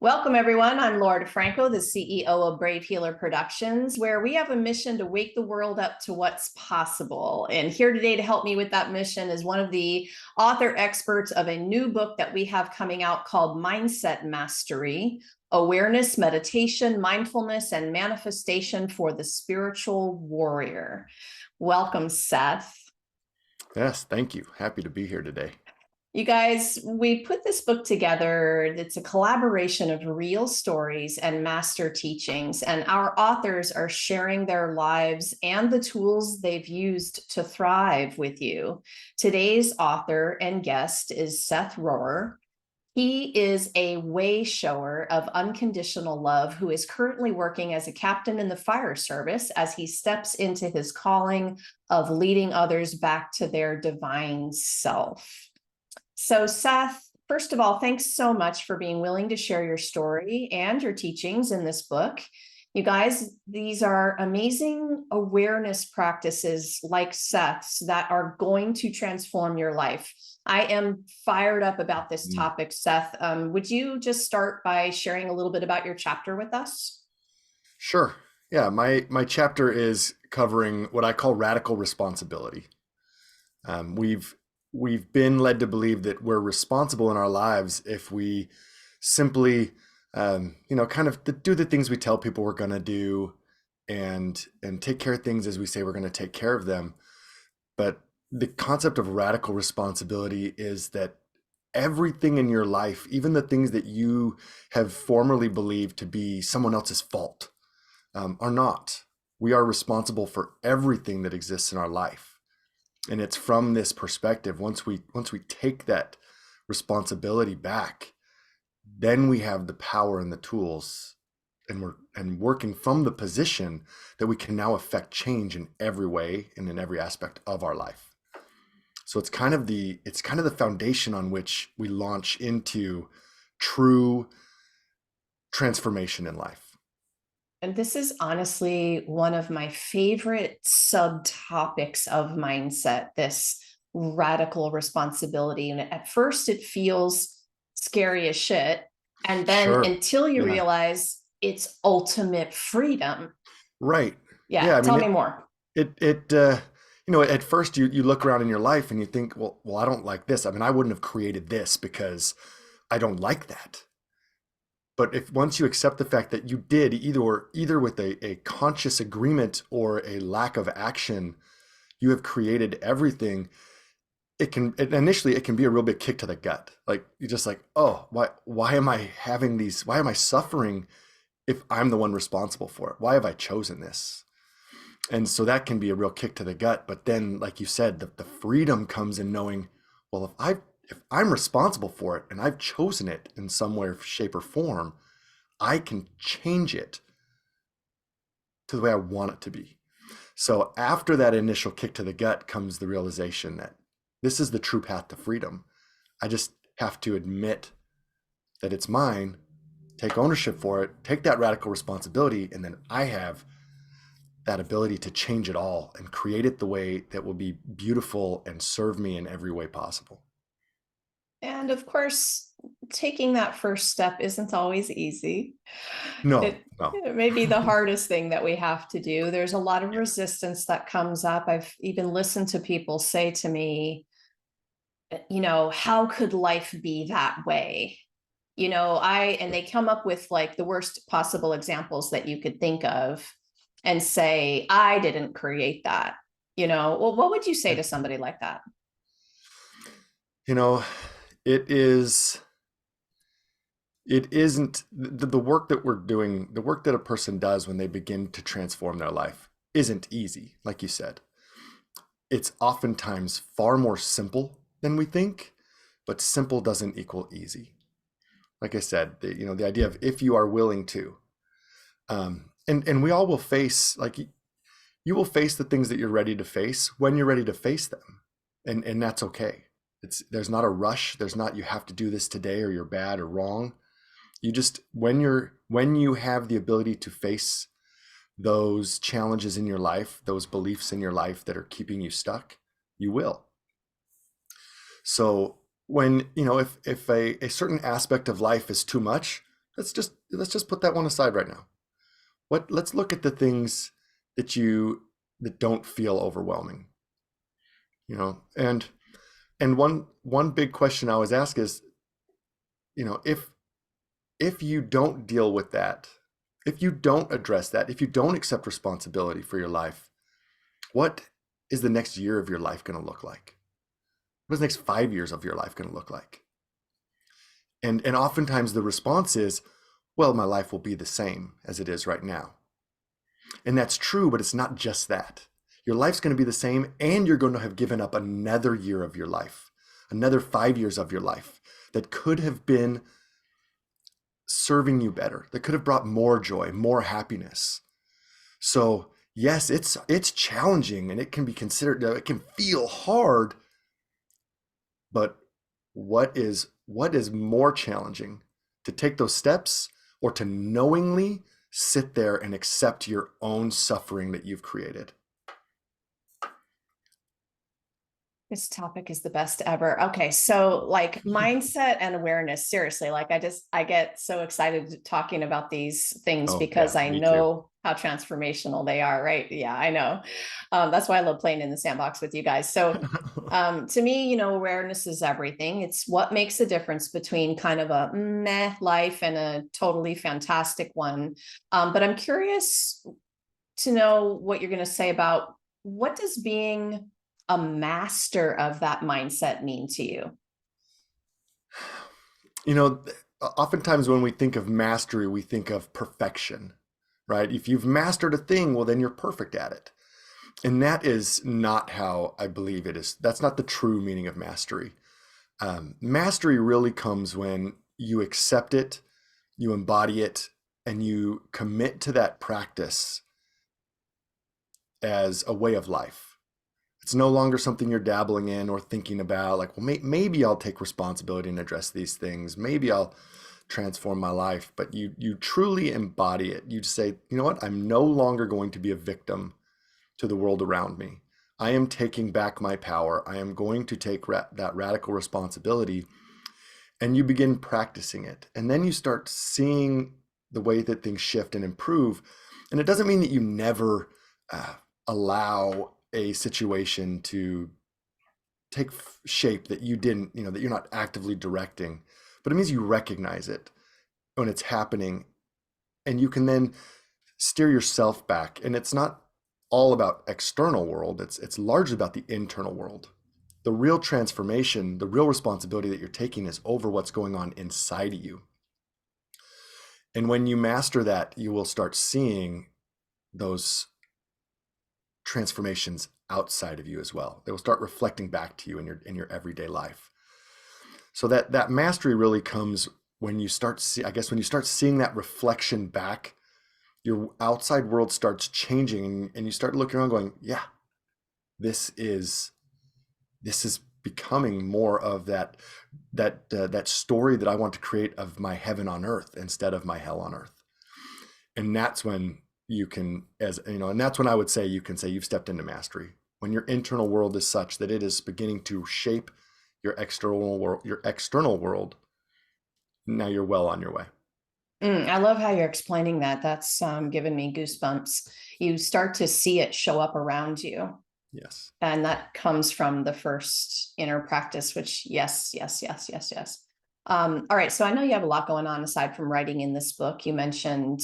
Welcome, everyone. I'm Laura DeFranco, the CEO of Brave Healer Productions, where we have a mission to wake the world up to what's possible. And here today to help me with that mission is one of the author experts of a new book that we have coming out called Mindset Mastery: Awareness, Meditation, Mindfulness, and Manifestation for the Spiritual Warrior. Welcome, Seth. Yes, thank you. Happy to be here today. You guys, we put this book together. It's a collaboration of real stories and master teachings, and our authors are sharing their lives and the tools they've used to thrive with you. Today's author and guest is Seth Rohrer. He is a way shower of unconditional love who is currently working as a captain in the fire service as he steps into his calling of leading others back to their divine self. So, Seth, first of all, thanks so much for being willing to share your story and your teachings in this book. You guys, these are amazing awareness practices like Seth's that are going to transform your life. I am fired up about this topic, Seth. Would you just start by sharing a little bit about your chapter with us? Sure. Yeah, my chapter is covering what I call radical responsibility. We've been led to believe that we're responsible in our lives if we simply, kind of do the things we tell people we're going to do, and take care of things as we say we're going to take care of them. But the concept of radical responsibility is that everything in your life, even the things that you have formerly believed to be someone else's fault, are not. We are responsible for everything that exists in our life. And it's from this perspective, once we take that responsibility back, then we have the power and the tools, and we're working from the position that we can now affect change in every way and in every aspect of our life. So it's kind of the foundation on which we launch into true transformation in life. And this is honestly one of my favorite subtopics of mindset, this radical responsibility. And at first, it feels scary as shit. And then Sure. until you Yeah. realize it's ultimate freedom. Right. Yeah, Yeah. I tell mean, me more. at first you look around in your life and you think, well, I don't like this. I mean, I wouldn't have created this because I don't like that. But if once you accept the fact that you did either with a conscious agreement or a lack of action, you have created everything. Initially it can be a real big kick to the gut. Like you're just like, oh, why am I having these? Why am I suffering if I'm the one responsible for it? Why have I chosen this? And so that can be a real kick to the gut. But then, like you said, the freedom comes in knowing, well, if I'm responsible for it and I've chosen it in some way, shape, or form, I can change it to the way I want it to be. So after that initial kick to the gut comes the realization that this is the true path to freedom. I just have to admit that it's mine, take ownership for it, take that radical responsibility, and then I have that ability to change it all and create it the way that will be beautiful and serve me in every way possible. And of course, taking that first step isn't always easy. No, It, no. it may be the hardest thing that we have to do. There's a lot of resistance that comes up. I've even listened to people say to me, how could life be that way? And they come up with like the worst possible examples that you could think of and say, I didn't create that. Well, what would you say to somebody like that? You know, it is it isn't the work that we're doing, the work that a person does when they begin to transform their life isn't easy, like you said. It's oftentimes far more simple than we think, but simple doesn't equal easy. Like I said, the idea of if you are willing to, and we all will face, like, you will face the things that you're ready to face when you're ready to face them, and that's okay. There's not a rush. There's not, you have to do this today or you're bad or wrong. You just, when you have the ability to face those challenges in your life, those beliefs in your life that are keeping you stuck, you will. So when, if a certain aspect of life is too much, Let's just put that one aside right now. Let's look at the things that don't feel overwhelming, and one big question I always ask is, if you don't deal with that, if you don't address that, if you don't accept responsibility for your life, what is the next year of your life going to look like? What is the next 5 years of your life going to look like? And oftentimes the response is, well, my life will be the same as it is right now. And that's true, but it's not just that. Your life's going to be the same, and you're going to have given up another year of your life, another 5 years of your life that could have been serving you better, that could have brought more joy, more happiness. So yes, it's challenging, and it can be considered, it can feel hard, but what is more challenging, to take those steps or to knowingly sit there and accept your own suffering that you've created? This topic is the best ever. Okay, so like mindset and awareness, seriously, like I get so excited talking about these things Oh because yeah, I me too. know how transformational they are, right? Yeah, I know. That's why I love playing in the sandbox with you guys. So to me, awareness is everything. It's what makes the difference between kind of a meh life and a totally fantastic one. But I'm curious to know what you're going to say about, what does being a master of that mindset mean to you? You know, oftentimes when we think of mastery, we think of perfection, right? If you've mastered a thing, well, then you're perfect at it. And that is not how I believe it is. That's not the true meaning of mastery. Mastery really comes when you accept it, you embody it, and you commit to that practice as a way of life. It's no longer something you're dabbling in or thinking about, like, well, maybe I'll take responsibility and address these things. Maybe I'll transform my life. But you truly embody it. You say, you know what? I'm no longer going to be a victim to the world around me. I am taking back my power. I am going to take that radical responsibility. And you begin practicing it. And then you start seeing the way that things shift and improve. And it doesn't mean that you never uh, allow a situation to take shape that you didn't, that you're not actively directing, but it means you recognize it when it's happening, and you can then steer yourself back. And it's not all about external world. It's largely about the internal world. The real transformation, the real responsibility that you're taking is over what's going on inside of you. And when you master that, you will start seeing those transformations outside of you as well. They will start reflecting back to you in your everyday life. So that mastery really comes when you start when you start seeing that reflection back, your outside world starts changing, and you start looking around going, yeah, this is becoming more of that story that I want to create of my heaven on earth instead of my hell on earth. And that's when you can, and that's when I would say you can say you've stepped into mastery, when your internal world is such that it is beginning to shape your external world. Now you're well on your way. I love how you're explaining that. That's given me goosebumps. You start to see it show up around you. Yes. And that comes from the first inner practice, which, yes, yes, yes, yes, yes. All right. So I know you have a lot going on aside from writing in this book. You mentioned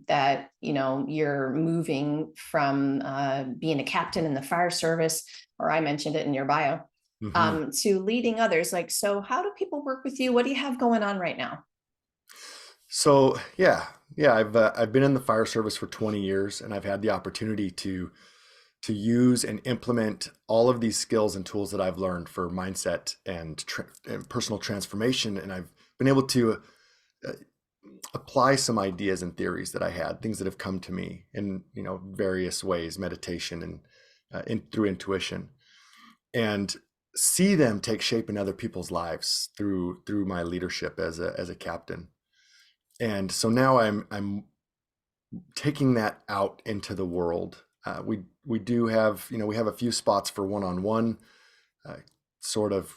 that, you're moving from being a captain in the fire service, or I mentioned it in your bio, Mm-hmm. to leading others. Like, so how do people work with you? What do you have going on right now? So yeah, I've been in the fire service for 20 years, and I've had the opportunity to use and implement all of these skills and tools that I've learned for mindset and personal transformation. And I've been able to uh, apply some ideas and theories that I had, things that have come to me in various ways, meditation and through intuition, and see them take shape in other people's lives through my leadership as a captain. And so now I'm taking that out into the world. We do have, we have a few spots for one-on-one uh, sort of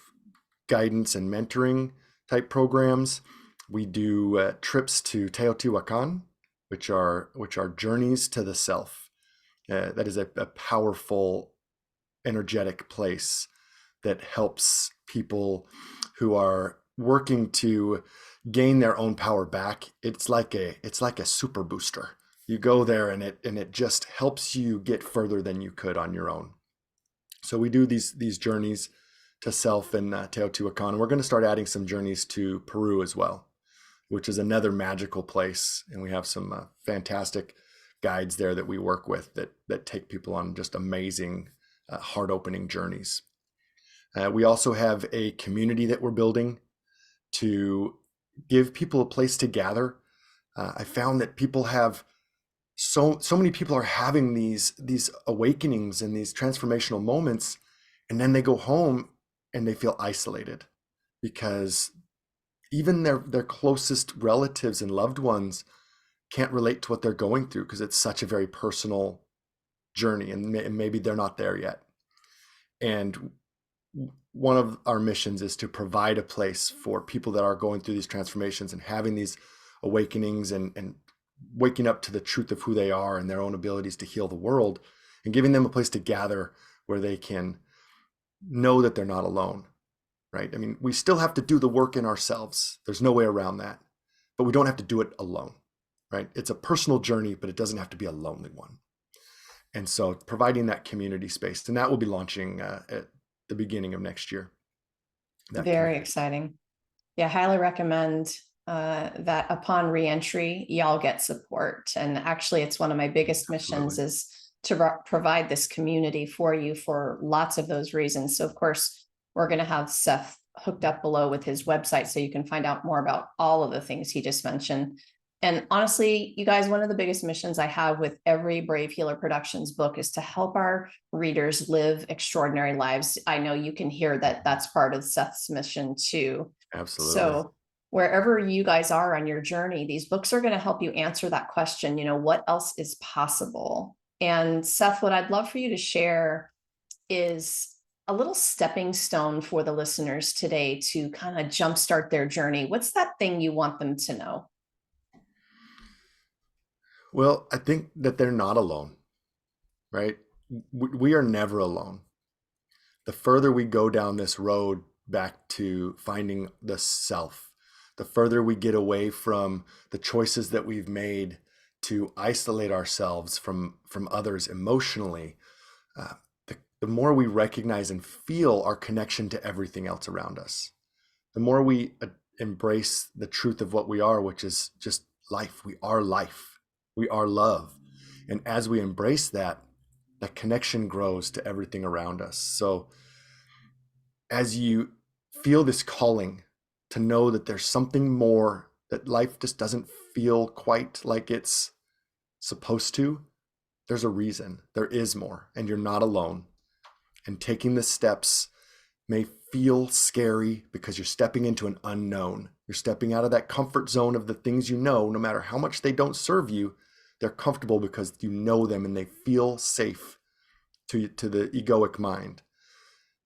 guidance and mentoring type programs. We do trips to Teotihuacan, which are journeys to the self. That is a powerful, energetic place that helps people who are working to gain their own power back. It's like a super booster. You go there and it just helps you get further than you could on your own. So we do these journeys to self in Teotihuacan. And we're going to start adding some journeys to Peru as well, which is another magical place. And we have some fantastic guides there that we work with that take people on just amazing, heart-opening journeys. We also have a community that we're building to give people a place to gather. I found that people have so many people are having these awakenings and these transformational moments, and then they go home and they feel isolated because even their closest relatives and loved ones can't relate to what they're going through because it's such a very personal journey, and maybe they're not there yet. And one of our missions is to provide a place for people that are going through these transformations and having these awakenings and waking up to the truth of who they are and their own abilities to heal the world, and giving them a place to gather where they can know that they're not alone, right? I mean, we still have to do the work in ourselves. There's no way around that, but we don't have to do it alone, right? It's a personal journey, but it doesn't have to be a lonely one. And so providing that community space, and that will be launching at the beginning of next year. Very exciting. Yeah, highly recommend that upon reentry, y'all get support. And actually, it's one of my biggest missions is to provide this community for you for lots of those reasons. So of course, we're going to have Seth hooked up below with his website so you can find out more about all of the things he just mentioned. And honestly, you guys, one of the biggest missions I have with every Brave Healer Productions book is to help our readers live extraordinary lives. I know you can hear that that's part of Seth's mission too. Absolutely. So wherever you guys are on your journey, these books are going to help you answer that question, what else is possible? And Seth, what I'd love for you to share is a little stepping stone for the listeners today to kind of jumpstart their journey. What's that thing you want them to know? Well, I think that they're not alone, right? We are never alone. The further we go down this road back to finding the self, the further we get away from the choices that we've made to isolate ourselves from others emotionally, the more we recognize and feel our connection to everything else around us, the more we embrace the truth of what we are, which is just life. We are life. We are love. And as we embrace that, that connection grows to everything around us. So as you feel this calling to know that there's something more, that life just doesn't feel quite like it's supposed to, there's a reason. There is more, and you're not alone. And taking the steps may feel scary because you're stepping into an unknown. You're stepping out of that comfort zone of the things you know, no matter how much they don't serve you. They're comfortable because you know them and they feel safe to the egoic mind.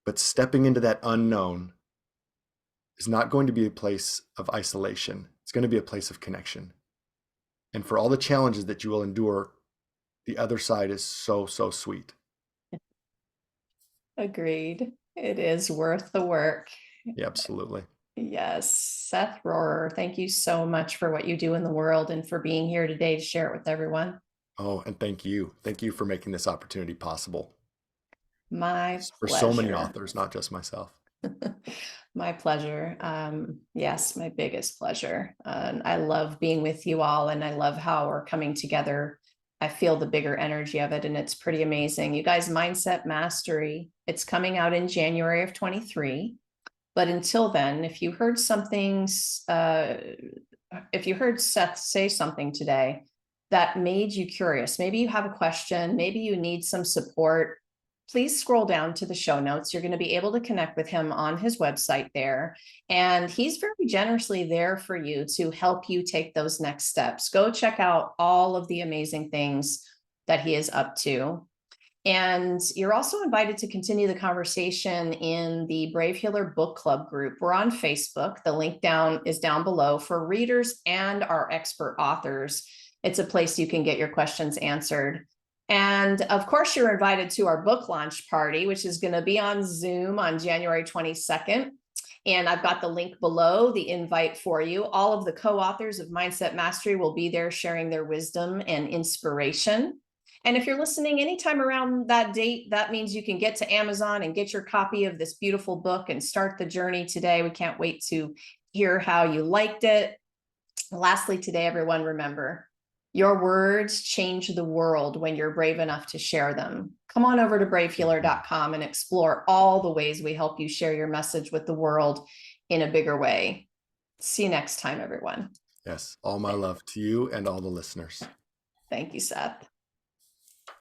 But stepping into that unknown is not going to be a place of isolation. It's going to be a place of connection. And for all the challenges that you will endure, the other side is so, so sweet. Agreed. It is worth the work. Yeah, absolutely. Yes. Seth Rohrer, thank you so much for what you do in the world and for being here today to share it with everyone. Oh, and thank you. Thank you for making this opportunity possible. My For pleasure. So many authors, not just myself. My pleasure. Yes, my biggest pleasure. I love being with you all, and I love how we're coming together. I feel the bigger energy of it, and it's pretty amazing. You guys, Mindset Mastery, it's coming out in January of 23. But until then, if you heard something, if you heard Seth say something today that made you curious, maybe you have a question, maybe you need some support, please scroll down to the show notes. You're going to be able to connect with him on his website there. And he's very generously there for you to help you take those next steps. Go check out all of the amazing things that he is up to. And you're also invited to continue the conversation in the Brave Healer Book Club group. We're on Facebook. The link is down below for readers and our expert authors. It's a place you can get your questions answered. And of course, you're invited to our book launch party, which is going to be on Zoom on January 22nd. And I've got the link below, the invite for you. All of the co-authors of Mindset Mastery will be there sharing their wisdom and inspiration. And if you're listening anytime around that date, that means you can get to Amazon and get your copy of this beautiful book and start the journey today. We can't wait to hear how you liked it. Lastly, today, everyone, remember, your words change the world when you're brave enough to share them. Come on over to bravehealer.com and explore all the ways we help you share your message with the world in a bigger way. See you next time, everyone. Yes. All my love to you and all the listeners. Thank you, Seth.